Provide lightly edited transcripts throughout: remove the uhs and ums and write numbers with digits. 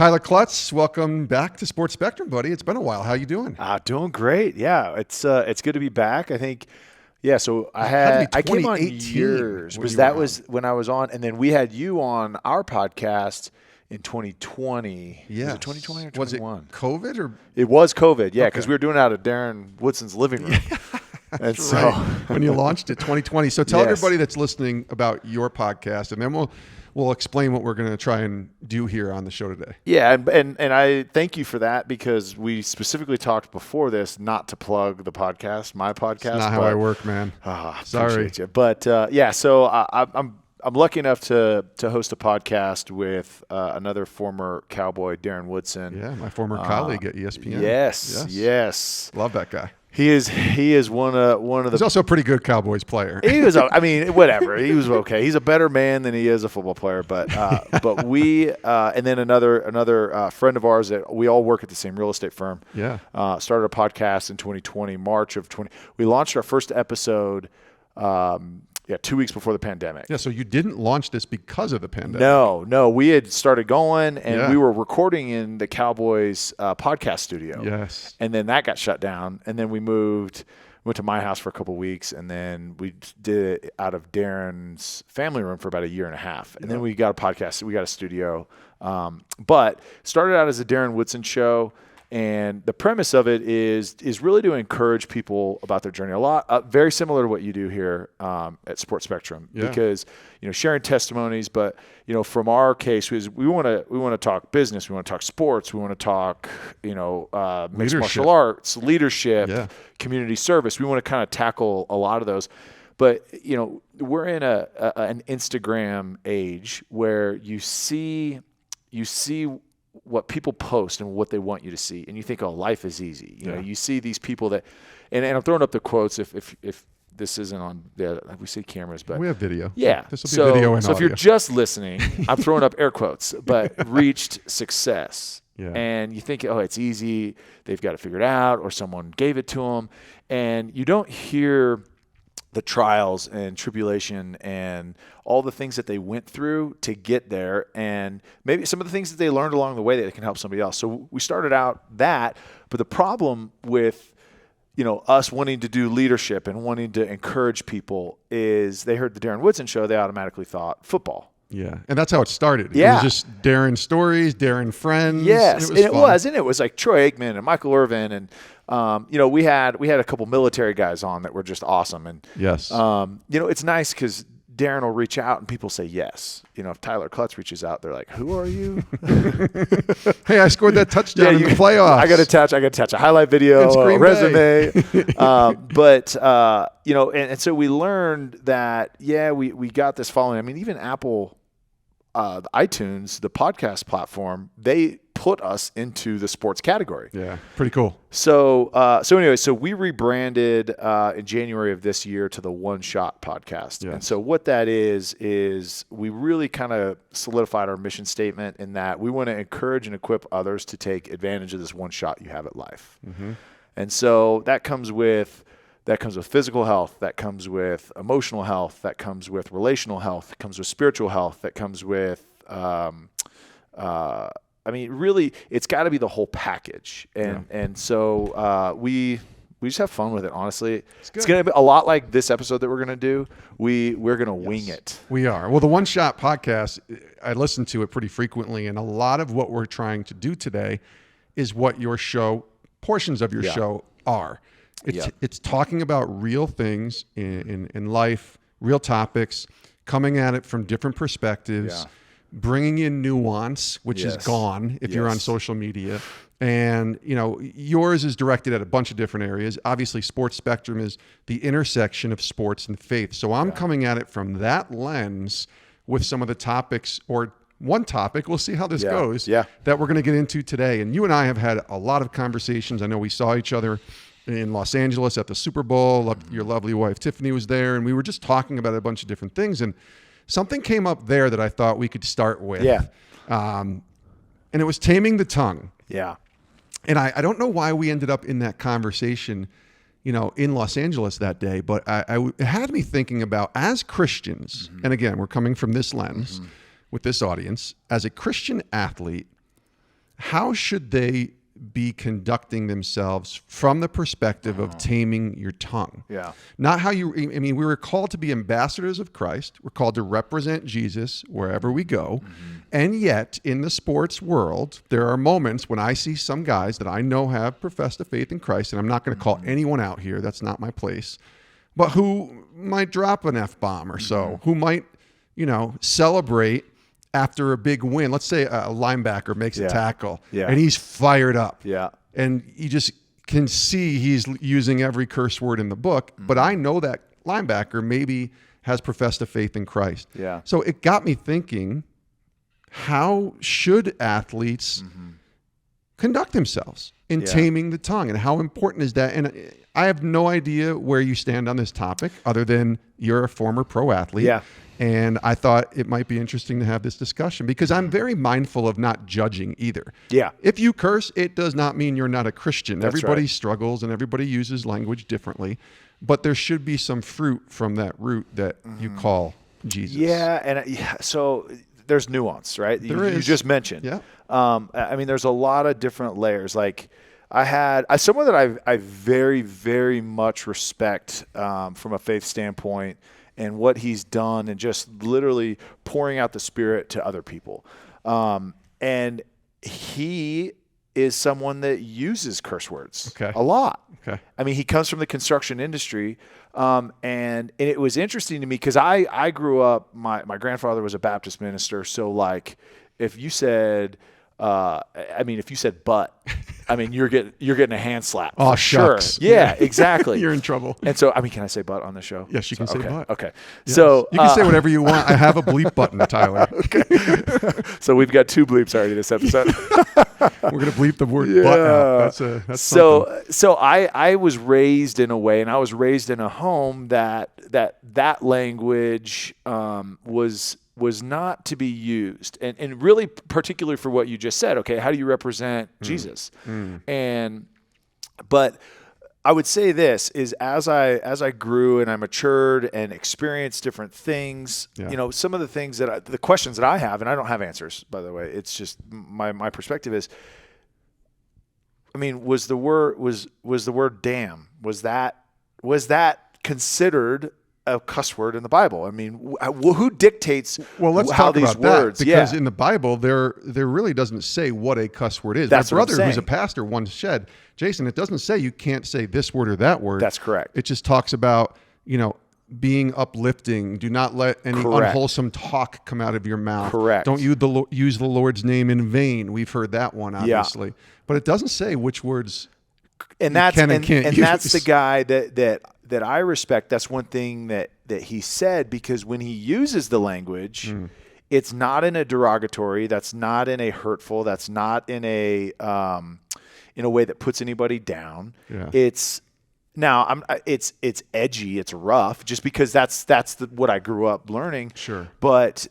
Tyler Clutts, welcome back to Sports Spectrum, buddy. It's been a while. How you doing? Doing great. Yeah, it's good to be back. I think. Yeah, so I came on yours because that was when I was on, and then we had you on our podcast in 2020. Yeah, was it 2020 or 21? Was it COVID or? It was COVID. Yeah, because we were doing it out of Darren Woodson's living room. And so right. When you launched it, 2020. So tell everybody that's listening about your podcast, and then we'll explain what we're going to try and do here on the show today. Yeah, and I thank you for that because we specifically talked before this not to plug the podcast, my podcast. It's not how I work, man. Sorry. You. But so I'm lucky enough to host a podcast with another former Cowboy, Darren Woodson. Yeah, my former colleague at ESPN. Yes. Love that guy. He is one of the. He's also a pretty good Cowboys player. He was. I mean, whatever. He was okay. He's a better man than he is a football player. But we and then another friend of ours that we all work at the same real estate firm. Yeah. Started a podcast in 2020, March of 20. We launched our first episode. 2 weeks before the pandemic. Yeah, so you didn't launch this because of the pandemic. No. We had started going, and we were recording in the Cowboys podcast studio. Yes. And then that got shut down, and then we went to my house for a couple of weeks, and then we did it out of Darren's family room for about a year and a half. And then we got a podcast. We got a studio. But started out as a Darren Woodson show. And the premise of it is really to encourage people about their journey. A lot, very similar to what you do here at Sports Spectrum, because sharing testimonies. But from our case, we want to talk business, we want to talk sports, we want to talk mixed martial arts, leadership, community service. We want to kind of tackle a lot of those. But we're in an Instagram age where you see what people post and what they want you to see, and you think, oh, life is easy. You see these people that, and I'm throwing up the quotes if this isn't on there. We see cameras, but we have video. Yeah, this will be video and so audio. If you're just listening, I'm throwing up air quotes, but reached success. Yeah. And you think, oh, it's easy. They've got it figured out, or someone gave it to them, and you don't hear the trials and tribulation and all the things that they went through to get there, and maybe some of the things that they learned along the way that can help somebody else. So we started out that, but the problem with us wanting to do leadership and wanting to encourage people is they heard the Darren Woodson show, they automatically thought football. Yeah, and that's how it started. Yeah. It was just Darren stories, Darren friends. Yes, and it was like Troy Aikman and Michael Irvin, and we had a couple military guys on that were just awesome. And yes, it's nice because Darren will reach out and people say yes. If Tyler Clutts reaches out, they're like, "Who are you?" Hey, I scored that touchdown in the playoffs. I got to attach a highlight video, a resume. And so we learned that we got this following. I mean, even Apple. iTunes, the podcast platform, they put us into the sports category. Yeah, pretty cool. So we rebranded in January of this year to the One Shot Podcast. Yes. And so what that is we really kind of solidified our mission statement in that we want to encourage and equip others to take advantage of this one shot you have at life. Mm-hmm. And so that comes with physical health, that comes with emotional health, that comes with relational health, that comes with spiritual health, that comes with, really, it's got to be the whole package. And so we just have fun with it, honestly. It's going to be a lot like this episode that we're going to do. We're going to wing it. We are. Well, the One Shot Podcast, I listen to it pretty frequently, and a lot of what we're trying to do today is what your show, portions of your show are. It's talking about real things in life, real topics, coming at it from different perspectives, bringing in nuance, which is gone if you're on social media. And, yours is directed at a bunch of different areas. Obviously, Sports Spectrum is the intersection of sports and faith. So I'm coming at it from that lens with some of the topics, or one topic, we'll see how this goes, that we're going to get into today. And you and I have had a lot of conversations. I know we saw each other in Los Angeles at the Super Bowl. Your lovely wife, Tiffany, was there, and we were just talking about a bunch of different things. And something came up there that I thought we could start with. Yeah. And it was taming the tongue. Yeah. And I don't know why we ended up in that conversation, in Los Angeles that day, but it had me thinking about, as Christians, and again, we're coming from this lens with this audience, as a Christian athlete, how should they be conducting themselves from the perspective of taming your tongue? Yeah. Not how you, I mean, we were called to be ambassadors of Christ. We're called to represent Jesus wherever we go. And yet in the sports world, there are moments when I see some guys that I know have professed a faith in Christ, and I'm not going to call anyone out here. That's not my place. But who might drop an F-bomb or so, who might, celebrate after a big win. Let's say a linebacker makes a tackle and he's fired up. Yeah. And you just can see he's using every curse word in the book. But I know that linebacker maybe has professed a faith in Christ. Yeah. So it got me thinking, how should athletes conduct themselves in taming the tongue, and how important is that? And I have no idea where you stand on this topic other than you're a former pro athlete. Yeah. And I thought it might be interesting to have this discussion because I'm very mindful of not judging either. Yeah. If you curse, it does not mean you're not a Christian. That's Everybody right. struggles and everybody uses language differently, but there should be some fruit from that root that you call Jesus. Yeah. And so there's nuance, right? You just mentioned. Yeah. I mean, there's a lot of different layers. Like someone that I very, very much respect from a faith standpoint, and what he's done, and just literally pouring out the Spirit to other people. And he is someone that uses curse words a lot. Okay. I mean, he comes from the construction industry. And it was interesting to me because I grew up, my grandfather was a Baptist minister. So like if you said, but, I mean, you're getting a hand slap. Oh, shucks. Sure. Yeah, exactly. You're in trouble. And so, I mean, can I say butt on the show? Yes, you can say butt. Okay. Yes. So you can say whatever you want. I have a bleep button, Tyler. Okay. So we've got 2 bleeps already this episode. We're going to bleep the word butt out. That's something. So I was raised in a way, and I was raised in a home that language was not to be used, and really particularly for what you just said. Okay, how do you represent Jesus? But I would say this is as I grew and I matured and experienced different things, some of the things the questions that I have, and I don't have answers, by the way. It's just my perspective is, I mean, was the word damn, was that considered a cuss word in the Bible? I mean, who dictates let's how talk these about words? That, because in the Bible, there really doesn't say what a cuss word is. That's My brother, what I'm who's a saying. pastor, once said, Jason, it doesn't say you can't say this word or that word. That's correct. It just talks about, being uplifting. Do not let any unwholesome talk come out of your mouth. Correct. Don't use the Lord's name in vain. We've heard that one, obviously. But it doesn't say which words and that's can and can't use. That's the guy that I respect. That's one thing that he said, because when he uses the language, it's not in a derogatory, that's not in a hurtful, that's not in a way that puts anybody down. Yeah. It's edgy, it's rough, just because that's what I grew up learning. Sure. But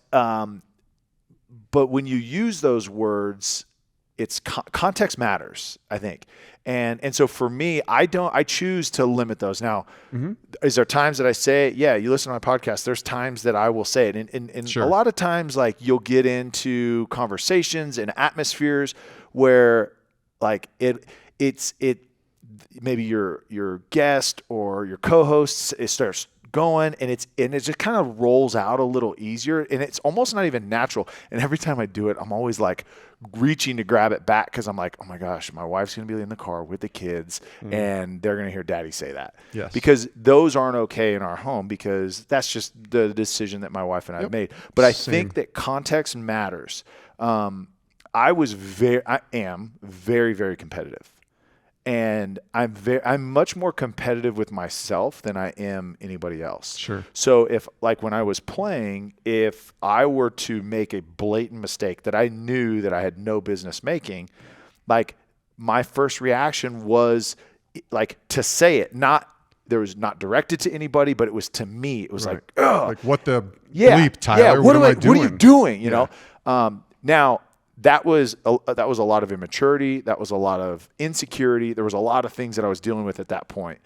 when you use those words, it's context matters, I think. And so for me, I choose to limit those. Now, is there times that I say it? Yeah, you listen to my podcast, there's times that I will say it. And sure. A lot of times, like, you'll get into conversations and atmospheres where, like, it's maybe your guest or your co-host, it starts going and it just kind of rolls out a little easier, and it's almost not even natural. And every time I do it, I'm always like reaching to grab it back, because I'm like, oh my gosh, my wife's going to be in the car with the kids and they're going to hear daddy say that. Yes. Because those aren't okay in our home, because that's just the decision that my wife and I have made. But I think that context matters. I am very, very competitive. And I'm much more competitive with myself than I am anybody else. Sure. So when I was playing, if I were to make a blatant mistake that I knew that I had no business making, like, my first reaction was like to say it. There was not directed to anybody, but it was to me. It was like, ugh. Like, what the bleep, Tyler? Yeah. What am I doing? What are you doing? You know. Now. That was a lot of immaturity. That was a lot of insecurity. There was a lot of things that I was dealing with at that point.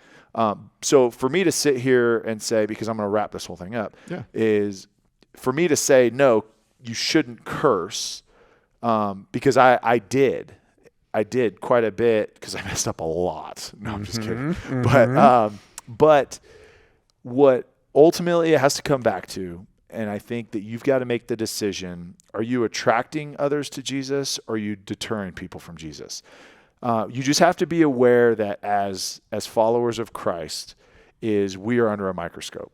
So for me to sit here and say, because I'm going to wrap this whole thing up, is for me to say, no, you shouldn't curse. because I did quite a bit because I messed up a lot. No, I'm just kidding. But what ultimately it has to come back to, and I think that you've got to make the decision, are you attracting others to Jesus or are you deterring people from Jesus? You just have to be aware that as followers of Christ is we are under a microscope.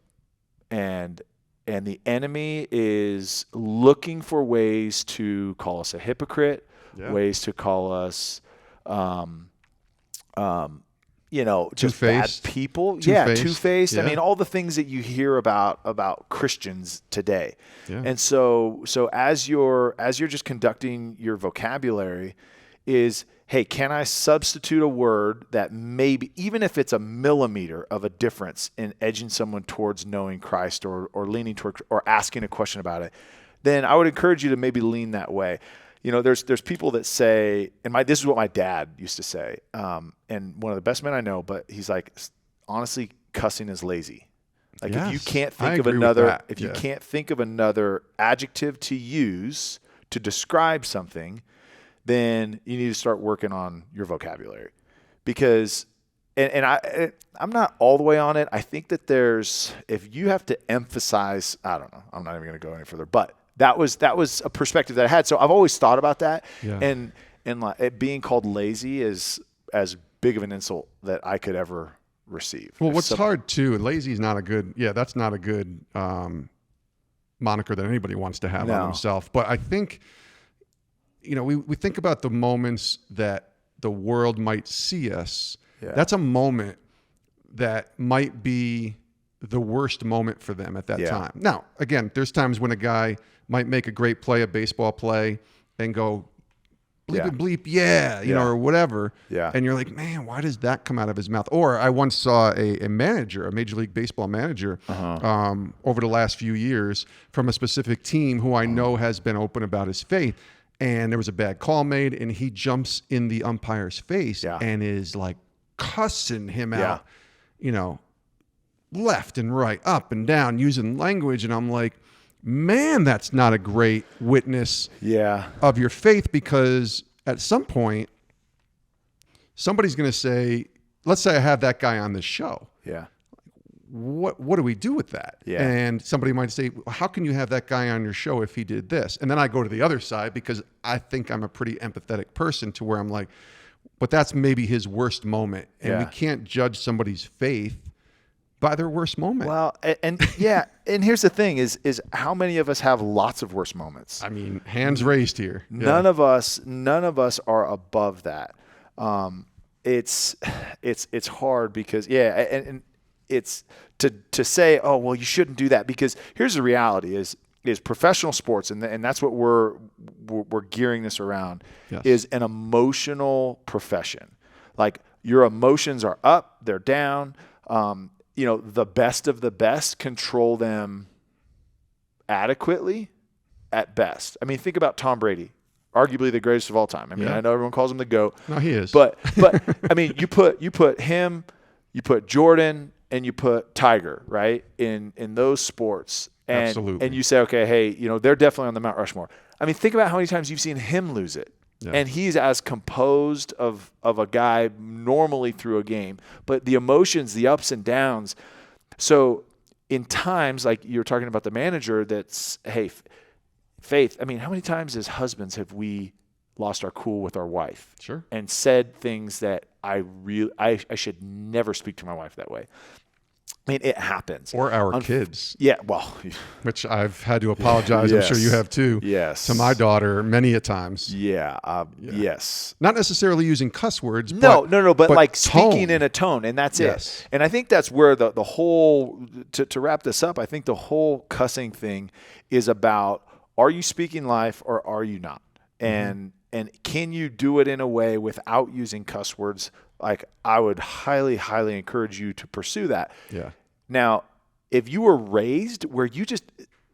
And the enemy is looking for ways to call us a hypocrite, ways to call us, just bad people. Two-faced. Yeah. I mean, all the things that you hear about Christians today. Yeah. And so as you're just conducting your vocabulary is, hey, can I substitute a word that maybe, even if it's a millimeter of a difference in edging someone towards knowing Christ or leaning toward or asking a question about it, then I would encourage you to maybe lean that way. There's people that say, and this is what my dad used to say, and one of the best men I know, but he's like, honestly, cussing is lazy. Like if you can't think you can't think of another adjective to use to describe something, then you need to start working on your vocabulary. Because, and I'm not all the way on it. I think that if you have to emphasize, I don't know, I'm not even going to go any further, but that was a perspective that I had. So I've always thought about that. Yeah. And like it being called lazy is as big of an insult that I could ever receive. Well, what's hard too, lazy is not a good, that's not a good moniker that anybody wants to have on themselves. But I think, we think about the moments that the world might see us. Yeah. That's a moment that might be the worst moment for them at that time. Now, again, there's times when a guy might make a great play, a baseball play, and go bleep and bleep, or whatever. Yeah. And you're like, man, why does that come out of his mouth? Or I once saw a manager, a Major League Baseball manager, over the last few years from a specific team who I know has been open about his faith. And there was a bad call made, and he jumps in the umpire's face and is like cussing him out, left and right, up and down, using language. And I'm like, man, that's not a great witness of your faith, because at some point, somebody's going to say, let's say I have that guy on this show. Yeah. What do we do with that? Yeah. And somebody might say, well, how can you have that guy on your show if he did this? And then I go to the other side because I think I'm a pretty empathetic person to where I'm like, but that's maybe his worst moment. And we can't judge somebody's faith by their worst moment. Well, and here's the thing is how many of us have lots of worst moments? I mean, hands raised here. None of us are above that. It's hard because and it's to say, oh, well, you shouldn't do that, because here's the reality is professional sports, and that's what we're gearing this around, is an emotional profession. Like your emotions are up, they're down. The best of the best control them adequately at best. I mean, think about Tom Brady, arguably the greatest of all time. I mean, I know everyone calls him the GOAT. No, he is. But I mean, you put him, you put Jordan, and you put Tiger, right, in those sports. And, absolutely. And you say, okay, hey, they're definitely on the Mount Rushmore. I mean, think about how many times you've seen him lose it. Yeah. And he's as composed of a guy normally through a game. But the emotions, the ups and downs. So in times, like you're talking about the manager that's, hey, Faith, I mean, how many times as husbands have we lost our cool with our wife? Sure. And said things that I should never speak to my wife that way. I mean, it happens. Or our kids. Yeah, well. Which I've had to apologize, I'm sure you have too, to my daughter many a times. Yes. Not necessarily using cuss words. But like speaking in a tone, and that's it. And I think that's where the whole, to wrap this up, I think the whole cussing thing is about, are you speaking life or are you not? And can you do it in a way without using cuss words? Like, I would highly, highly encourage you to pursue that. Yeah. Now, if you were raised where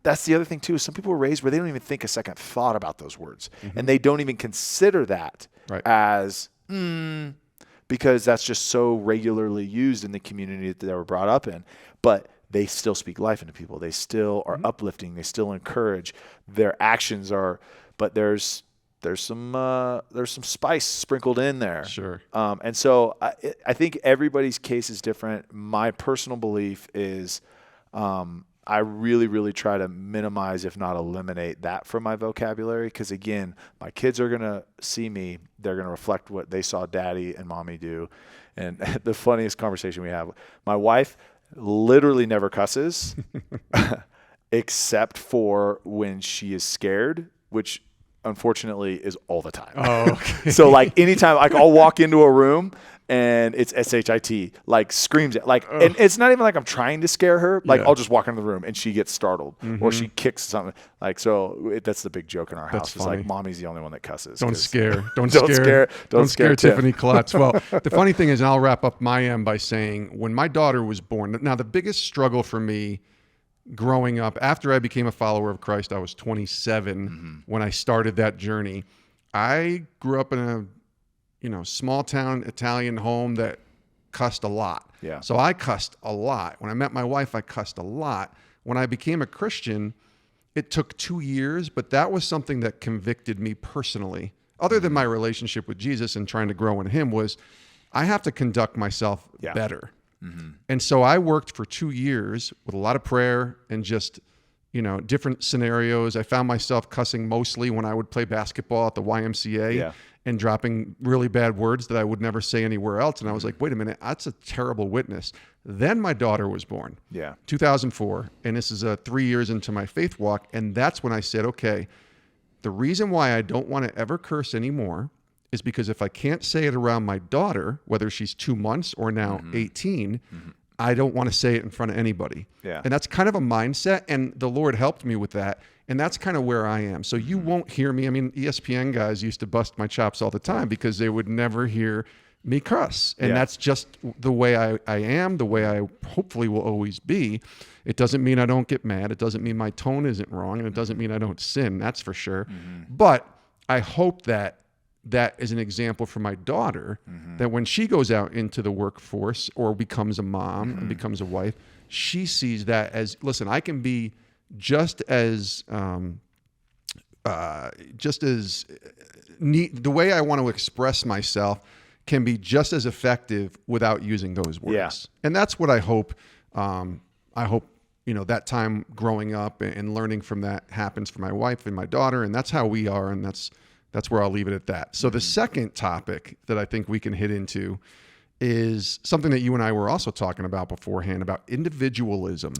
that's the other thing too, is some people were raised where they don't even think a second thought about those words. Mm-hmm. And they don't even consider that as, because that's just so regularly used in the community that they were brought up in. But they still speak life into people. They still are uplifting. They still encourage. Their actions are, but there's there's some spice sprinkled in there. Sure. And so I think everybody's case is different. My personal belief is I really, really try to minimize, if not eliminate, that from my vocabulary. Because, again, my kids are going to see me. They're going to reflect what they saw daddy and mommy do. And the funniest conversation we have, my wife literally never cusses except for when she is scared, which unfortunately is all the time. Oh, okay. So like anytime, like I'll walk into a room and it's SHIT, like screams it, like, and it's not even like I'm trying to scare her. Like I'll just walk into the room and she gets startled or she kicks something. Like, so that's the big joke in our house. It's like mommy's the only one that cusses. Don't scare Tiffany Tiffany Clutts. Well, the funny thing is, and I'll wrap up my end by saying, when my daughter was born, now the biggest struggle for me growing up, after I became a follower of Christ, I was 27 when I started that journey. I grew up in a small town Italian home that cussed a lot. Yeah. So I cussed a lot. When I met my wife, I cussed a lot. When I became a Christian, it took 2 years, but that was something that convicted me personally. Other than my relationship with Jesus and trying to grow in him, was I have to conduct myself better. And so I worked for 2 years with a lot of prayer and just, different scenarios. I found myself cussing mostly when I would play basketball at the YMCA and dropping really bad words that I would never say anywhere else. And I was like, wait a minute, that's a terrible witness. Then my daughter was born, 2004. And this is 3 years into my faith walk. And that's when I said, okay, the reason why I don't want to ever curse anymore is because if I can't say it around my daughter, whether she's 2 months or now 18, I don't want to say it in front of anybody. Yeah. And that's kind of a mindset. And the Lord helped me with that. And that's kind of where I am. So you won't hear me. I mean, ESPN guys used to bust my chops all the time because they would never hear me cuss. And that's just the way I am, the way I hopefully will always be. It doesn't mean I don't get mad. It doesn't mean my tone isn't wrong. And it doesn't mean I don't sin. That's for sure. But I hope that is an example for my daughter, that when she goes out into the workforce or becomes a mom and becomes a wife, she sees that as, listen, I can be just as neat. The way I want to express myself can be just as effective without using those words. Yeah. And that's what I hope. That time growing up and learning from that happens for my wife and my daughter, and that's how we are, and that's where I'll leave it at that. So the second topic that I think we can hit into is something that you and I were also talking about beforehand, about individualism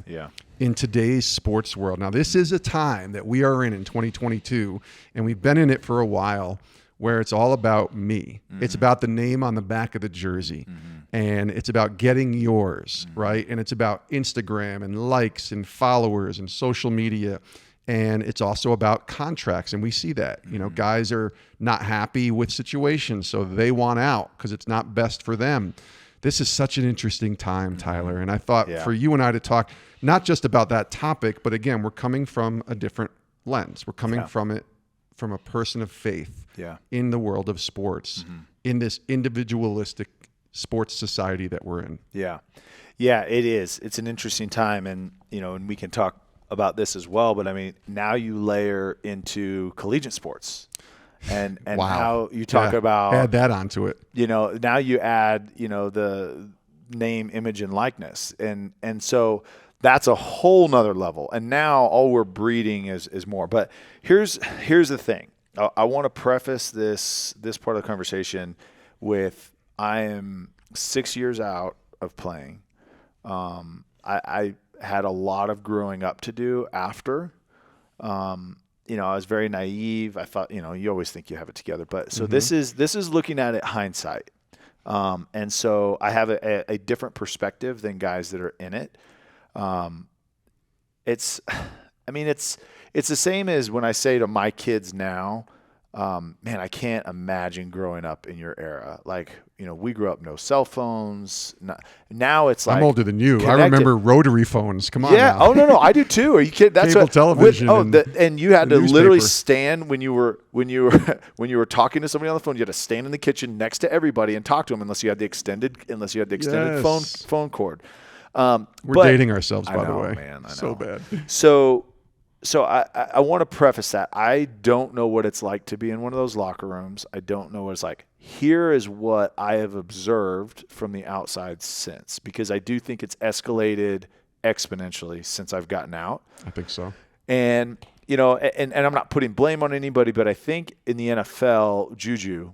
in today's sports world. Now, this is a time that we are in 2022, and we've been in it for a while, where it's all about me. It's about the name on the back of the jersey, and it's about getting yours, right? And it's about Instagram and likes and followers and social media. And it's also about contracts. And we see that, guys are not happy with situations, so they want out because it's not best for them. This is such an interesting time, Tyler. And I thought for you and I to talk, not just about that topic, but again, we're coming from a different lens. We're coming from it from a person of faith in the world of sports, in this individualistic sports society that we're in. Yeah, it is. It's an interesting time. And, and we can talk about this as well, but I mean, now you layer into collegiate sports and wow. how you talk about add that onto it. Now you add, the name, image, and likeness. And so that's a whole nother level. And now all we're breeding is more. But here's the thing. I want to preface this part of the conversation with, I am 6 years out of playing. I had a lot of growing up to do after. I was very naive. I thought, you always think you have it together, but so this is looking at it hindsight. And so I have a different perspective than guys that are in it. It's the same as when I say to my kids now, man, I can't imagine growing up in your era. Like, we grew up no cell phones. Now it's like, I'm older than you. connected. I remember rotary phones. Come on. Yeah. Now. Oh no, I do too. Are you kidding? That's cable television. And you had to literally stand when you were talking to somebody on the phone. You had to stand in the kitchen next to everybody and talk to them unless you had the extended phone cord. We're dating ourselves, by the way. Man, I know. So bad. So So I want to preface that. I don't know what it's like to be in one of those locker rooms. I don't know what it's like. Here is what I have observed from the outside since, because I do think it's escalated exponentially since I've gotten out. I think so. And, you know, and I'm not putting blame on anybody, but I think in the NFL, Juju,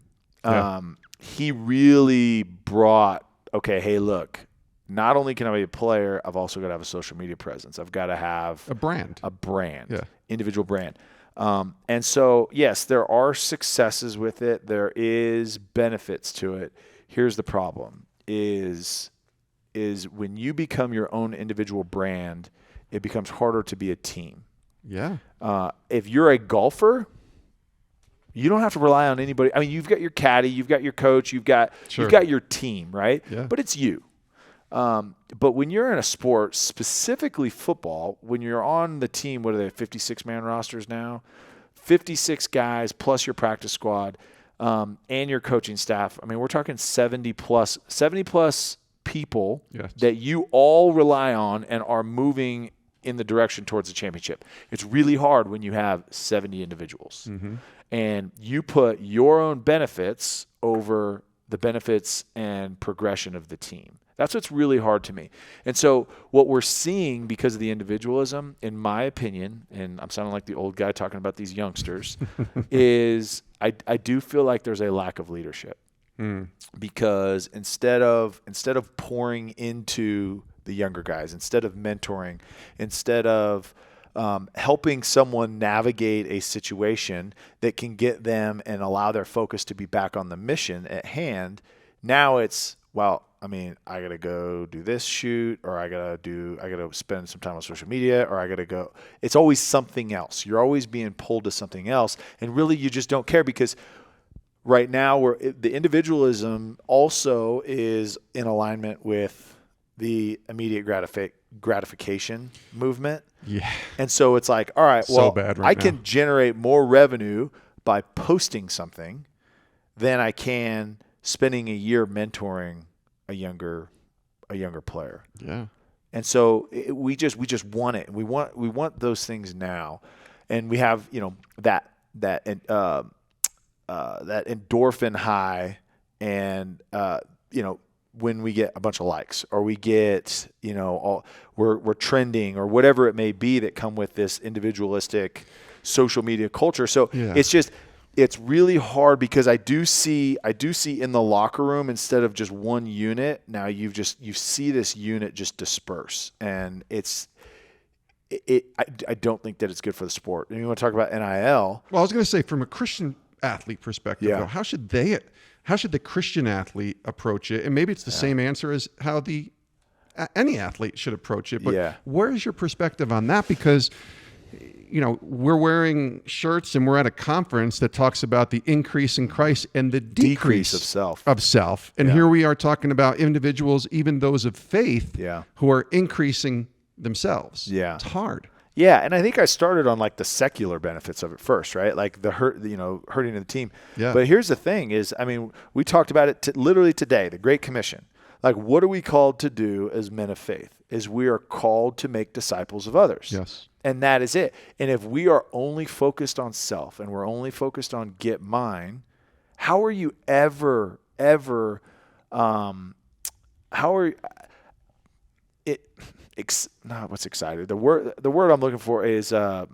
he really brought, okay, hey, look, not only can I be a player, I've also got to have a social media presence. I've got to have a brand, individual brand. And so, yes, there are successes with it. There is benefits to it. Here's the problem is when you become your own individual brand, it becomes harder to be a team. Yeah. If you're a golfer, you don't have to rely on anybody. I mean, you've got your caddy, you've got your coach, you've got your team, right? Yeah. But it's you. But when you're in a sport, specifically football, when you're on the team, what are they, 56-man rosters now? 56 guys plus your practice squad and your coaching staff. I mean, we're talking 70 plus people that you all rely on and are moving in the direction towards the championship. It's really hard when you have 70 individuals. Mm-hmm. And you put your own benefits over the benefits and progression of the team. That's what's really hard to me. And so what we're seeing because of the individualism, in my opinion, and I'm sounding like the old guy talking about these youngsters, is I do feel like there's a lack of leadership. Because instead of pouring into the younger guys, instead of mentoring, instead of helping someone navigate a situation that can get them and allow their focus to be back on the mission at hand, now it's, well, I mean, I got to go do this shoot, or I got to spend some time on social media, or I got to go. It's always something else. You're always being pulled to something else. And really you just don't care, because right now the individualism also is in alignment with the immediate gratification movement. Yeah. And so it's like, all right, well, I can generate more revenue by posting something than I can spending a year mentoring a younger player. Yeah. And so we just want it. We want those things now. And we have, you know, that endorphin high, and you know, when we get a bunch of likes, or we get, you know, we're trending, or whatever it may be that come with this individualistic social media culture. So it's really hard, because I do see in the locker room, instead of just one unit, now you see this unit just disperse, and I don't think that it's good for the sport. And you want to talk about NIL? Well, I was going to say, from a Christian athlete perspective, though, how should the Christian athlete approach it? And maybe it's the same answer as how any athlete should approach it. But where is your perspective on that? Because, you know, we're wearing shirts and we're at a conference that talks about the increase in Christ and the decrease of self. And here we are talking about individuals, even those of faith, who are increasing themselves. Yeah. It's hard. Yeah, and I think I started on like the secular benefits of it first, right? Like the hurting of the team. Yeah. But here's the thing is, I mean, we talked about it literally today, the Great Commission. Like, what are we called to do as men of faith? Is we are called to make disciples of others. Yes. And that is it. And if we are only focused on self, and we're only focused on get mine, how are you ever what's excited? The word I'm looking for is how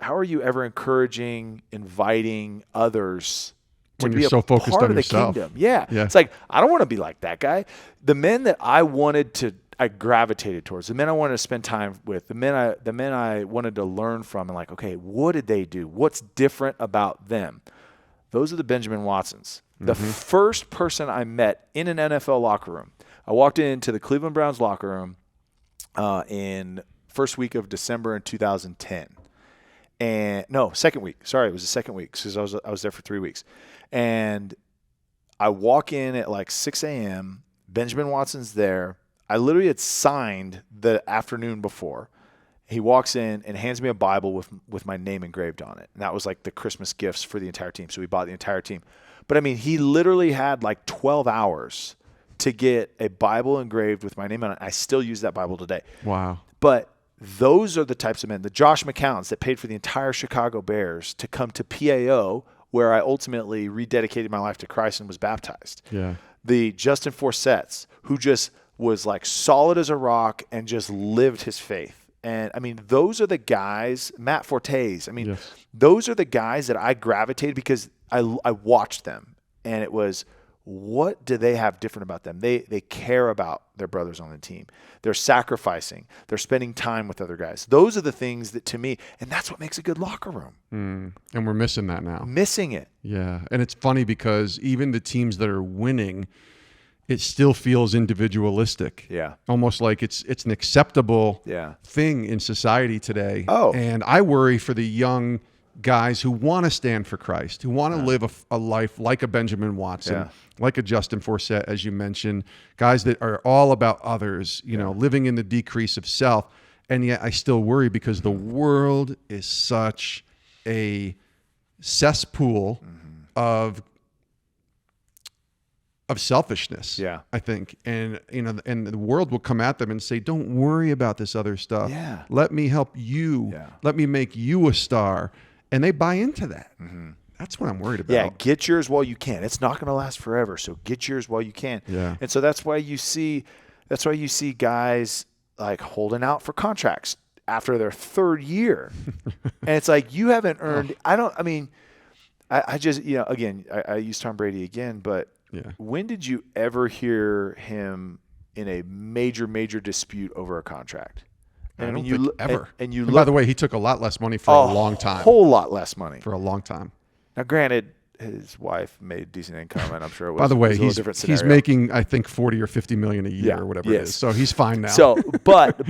are you ever encouraging, inviting others to be so focused part on of yourself? The kingdom? Yeah. It's like, I don't want to be like that guy. The men that I gravitated towards, the men I wanted to spend time with, the men I wanted to learn from, and like, okay, what did they do? What's different about them? Those are the Benjamin Watsons. Mm-hmm. The first person I met in an NFL locker room, I walked into the Cleveland Browns locker room in first week of December in 2010. And no, second week. Sorry, it was the second week, because I was there for 3 weeks. And I walk in at like 6 a.m. Benjamin Watson's there. I literally had signed the afternoon before. He walks in and hands me a Bible with my name engraved on it. And that was like the Christmas gifts for the entire team. So we bought the entire team. But I mean, he literally had like 12 hours to get a Bible engraved with my name on it. I still use that Bible today. Wow. But those are the types of men, the Josh McCowns that paid for the entire Chicago Bears to come to PAO, where I ultimately rededicated my life to Christ and was baptized. Yeah. The Justin Forsett's, who just was like solid as a rock and just lived his faith. And I mean, those are the guys, Matt Fortes. I mean, Yes. those are the guys that I gravitated because I watched them, and it was, what do they have different about them? They care about their brothers on the team. They're sacrificing. They're spending time with other guys. Those are the things that, to me, and that's what makes a good locker room. And we're missing that now. Missing it. Yeah. And it's funny because even the teams that are winning, it still feels individualistic. Yeah. Almost like it's an acceptable thing in society today. Oh. And I worry for the young guys who want to stand for Christ, who want to live a life like a Benjamin Watson, like a Justin Forsett, as you mentioned, guys that are all about others, you know, living in the decrease of self. And yet I still worry because the world is such a cesspool of selfishness, I think. And, you know, and the world will come at them and say, don't worry about this other stuff. Yeah. Let me help you. Yeah. Let me make you a star. And they buy into that. That's what I'm worried about. Yeah, get yours while you can. It's not going to last forever, so get yours while you can. Yeah. And so that's why you see guys like holding out for contracts after their third year. And it's like, you haven't earned I just, you know, again, I use Tom Brady again, but when did you ever hear him in a major dispute over a contract? I don't think ever. And you look, by the way, he took a lot less money for a long time. A whole lot less money. For a long time. Now, granted, his wife made decent income, and I'm sure it was, by the way, a different scenario. He's making, I think, 40 or 50 million a year or whatever it is. So he's fine now. So, but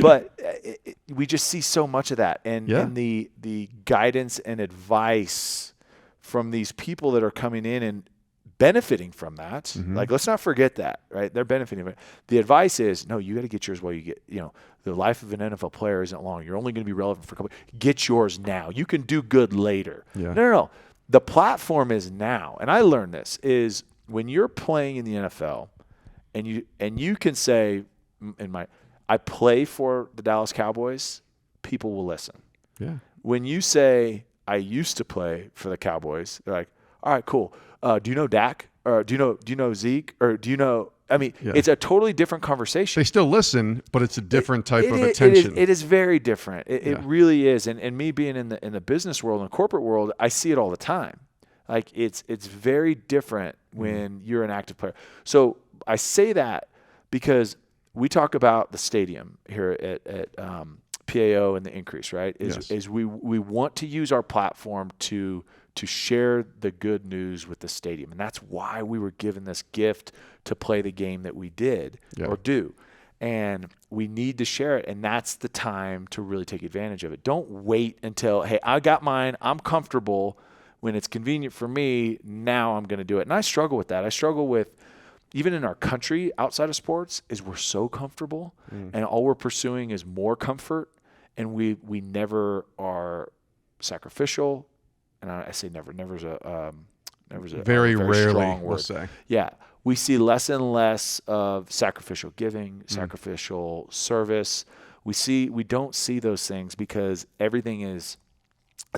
we just see so much of that, and the guidance and advice from these people that are coming in and benefiting from that. Like, let's not forget that, right? They're benefiting from it. The advice is, no, you got to get yours while you get, you know, the life of an NFL player isn't long. You're only going to be relevant for a couple. Get yours now. You can do good later. Yeah. No. The platform is now. And I learned this is when you're playing in the NFL and you can say, I play for the Dallas Cowboys, people will listen. Yeah. When you say, I used to play for the Cowboys, they're like, all right, cool. Do you know Dak? Or do you know Zeke? Or do you know? I mean, it's a totally different conversation. They still listen, but it's a different type of attention. It is very different. It really is. And me being in the business world and the corporate world, I see it all the time. Like it's very different when you're an active player. So I say that because we talk about the stadium here at PAO and the increase, right? Is we want to use our platform to share the good news with the stadium. And that's why we were given this gift to play the game that we did or do. And we need to share it. And that's the time to really take advantage of it. Don't wait until, hey, I got mine. I'm comfortable. When it's convenient for me, now I'm going to do it. And I struggle with that. I struggle with, even in our country outside of sports, is we're so comfortable. And all we're pursuing is more comfort. And we never are sacrificial. And I say never. Never's a very rarely strong word. We'll say. Yeah, we see less and less of sacrificial giving, sacrificial service. We don't see those things because everything is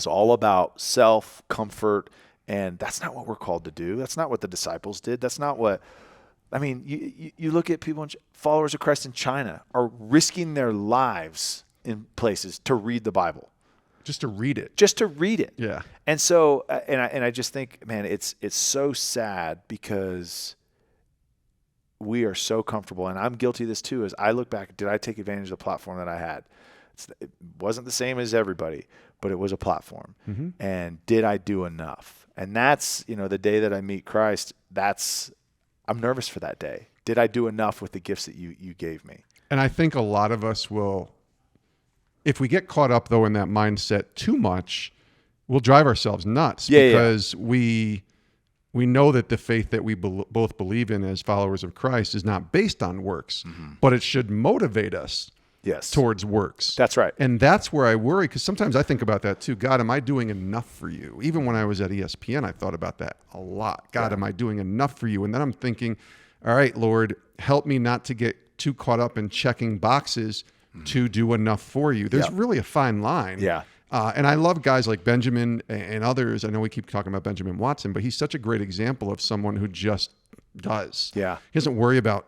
all about self, comfort, and that's not what we're called to do. That's not what the disciples did. That's not what. I mean, you look at people, followers of Christ in China are risking their lives in places to read the Bible. Just to read it. Yeah. And so, and I just think, man, it's so sad because we are so comfortable, and I'm guilty of this too. As I look back, did I take advantage of the platform that I had? It wasn't the same as everybody, but it was a platform. And did I do enough? And that's, the day that I meet Christ, I'm nervous for that day. Did I do enough with the gifts that you gave me? And I think a lot of us will. If we get caught up, though, in that mindset too much, we'll drive ourselves nuts because we know that the faith that we both believe in as followers of Christ is not based on works, but it should motivate us towards works. That's right. And that's where I worry, because sometimes I think about that too. God, am I doing enough for you? Even when I was at ESPN, I thought about that a lot. God, am I doing enough for you? And then I'm thinking, all right, Lord, help me not to get too caught up in checking boxes to do enough for you. There's really a fine line. Yeah. And I love guys like Benjamin and others. I know we keep talking about Benjamin Watson, but he's such a great example of someone who just does. Yeah. He doesn't worry about,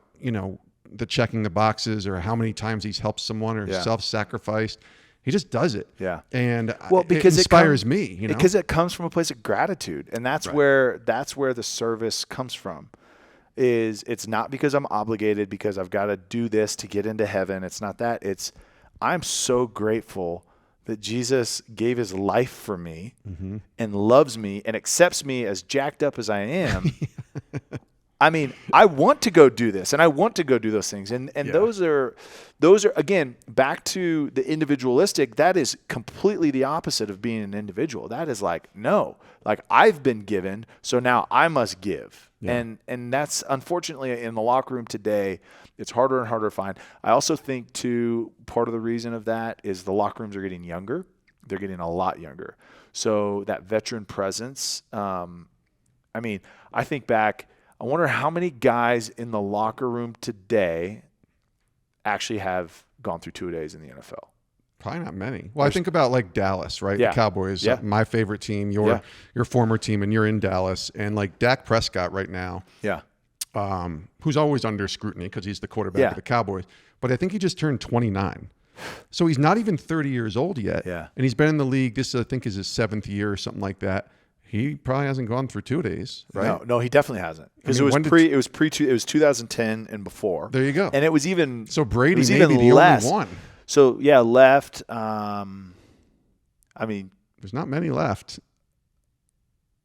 the checking the boxes or how many times he's helped someone or self-sacrificed. He just does it. Yeah. And because it inspires me, Because it comes from a place of gratitude. And that's where the service comes from. It's not because I'm obligated, because I've got to do this to get into heaven. It's not that. It's I'm so grateful that Jesus gave his life for me and loves me and accepts me as jacked up as I am. I mean, I want to go do this and I want to go do those things. And those are again, back to the individualistic, that is completely the opposite of being an individual. That is like, no, like I've been given, so now I must give. Yeah. And that's unfortunately in the locker room today, it's harder and harder to find. I also think too, part of the reason of that is the locker rooms are getting younger. They're getting a lot younger. So that veteran presence, I think back, I wonder how many guys in the locker room today actually have gone through 2-a-days in the NFL. Probably not many. Well, I think about like Dallas, right? Yeah. The Cowboys, my favorite team, your former team, and you're in Dallas. And like Dak Prescott right now, who's always under scrutiny because he's the quarterback of the Cowboys. But I think he just turned 29. So he's not even 30 years old yet. Yeah. And he's been in the league, this I think is his 7th year or something like that. He probably hasn't gone through 2-days, right? No, he definitely hasn't. Because it was 2010 and before. There you go. And it was even so Brady maybe even the less. Only one. So left. There's not many left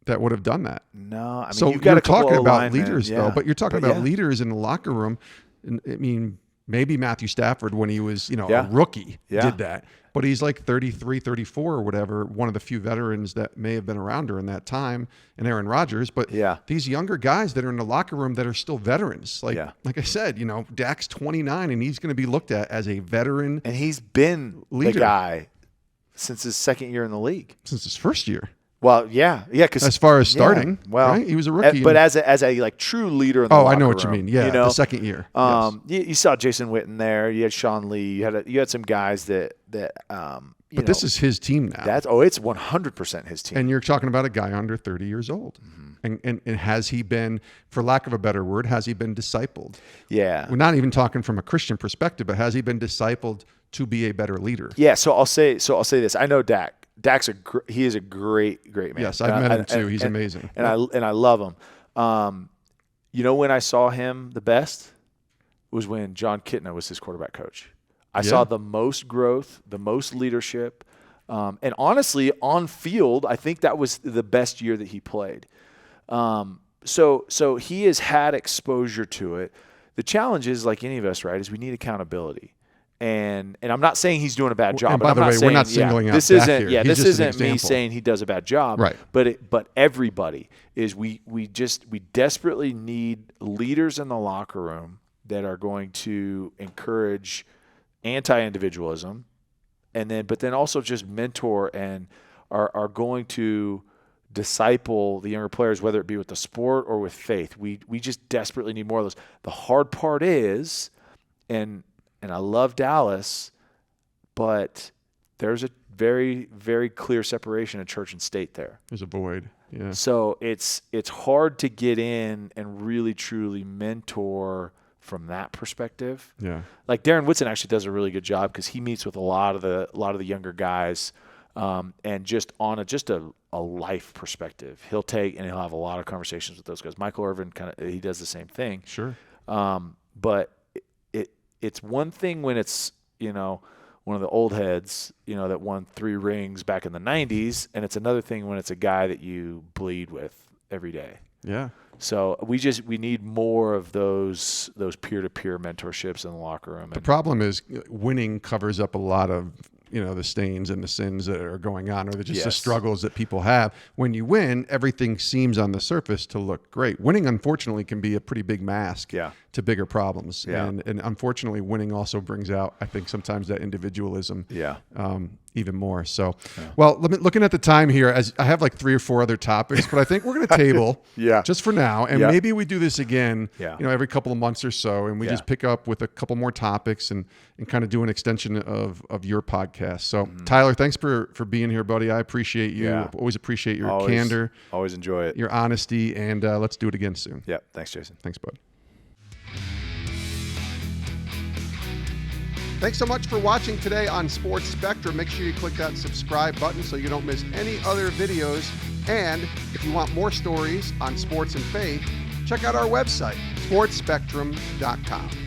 that would have done that. No, so you've got you're talking about leaders though, but you're talking about leaders in the locker room. And, maybe Matthew Stafford when he was, a rookie did that. But he's like 33, 34 or whatever, one of the few veterans that may have been around during that time, and Aaron Rodgers. But these younger guys that are in the locker room that are still veterans, like I said, Dak's 29 and he's going to be looked at as a veteran. And he's been the guy since his 2nd year in the league. Since his 1st year. Well, because as far as starting, right? He was a rookie. But as a like true leader in the locker room. I know what you mean. Yeah, the 2nd year. You saw Jason Witten there. You had Sean Lee. You had some guys that. But this is his team now. It's 100% his team. And you're talking about a guy under 30 years old. And has he been, for lack of a better word, has he been discipled? Yeah. We're not even talking from a Christian perspective, but has he been discipled to be a better leader? Yeah. So I'll say this. I know Dak. Dak's he is a great man. Yes, I've met him too. He's amazing. And I love him. When I saw him the best was when John Kitna was his quarterback coach. I saw the most growth, the most leadership, and honestly, on field, I think that was the best year that he played. So he has had exposure to it. The challenge is, like any of us, right, is we need accountability. And I'm not saying he's doing a bad job. And by the way, we're not singling out this Dak isn't. here. This isn't me saying he does a bad job. Right. But everybody is. We desperately need leaders in the locker room that are going to encourage anti-individualism, but then also just mentor and are going to disciple the younger players, whether it be with the sport or with faith. We just desperately need more of those. The hard part is, and I love Dallas, but there's a very, very clear separation of church and state there. There's a void. Yeah. So it's hard to get in and really truly mentor from that perspective. Yeah. Like Darren Woodson actually does a really good job because he meets with a lot of the younger guys, and just on a life perspective, he'll have a lot of conversations with those guys. Michael Irvin he does the same thing. Sure. But it's one thing when it's, one of the old heads, that won 3 rings back in the 90s, and it's another thing when it's a guy that you bleed with every day. Yeah. So we need more of those peer-to-peer mentorships in the locker room. The problem is winning covers up a lot of the stains and the sins that are going on, or the struggles that people have. When you win, everything seems on the surface to look great. Winning, unfortunately, can be a pretty big mask to bigger problems. Yeah. And unfortunately, winning also brings out, I think, sometimes that individualism. Yeah. even more. So, well, looking at the time here, as I have like 3 or 4 other topics, but I think we're going to table just for now. And maybe we do this again, every couple of months or so. And we just pick up with a couple more topics and kind of do an extension of your podcast. So Tyler, thanks for being here, buddy. I appreciate you. Always appreciate your candor. Always enjoy it. Your honesty. And let's do it again soon. Yeah. Thanks, Jason. Thanks, bud. Thanks so much for watching today on Sports Spectrum. Make sure you click that subscribe button so you don't miss any other videos. And if you want more stories on sports and faith, check out our website, sportsspectrum.com.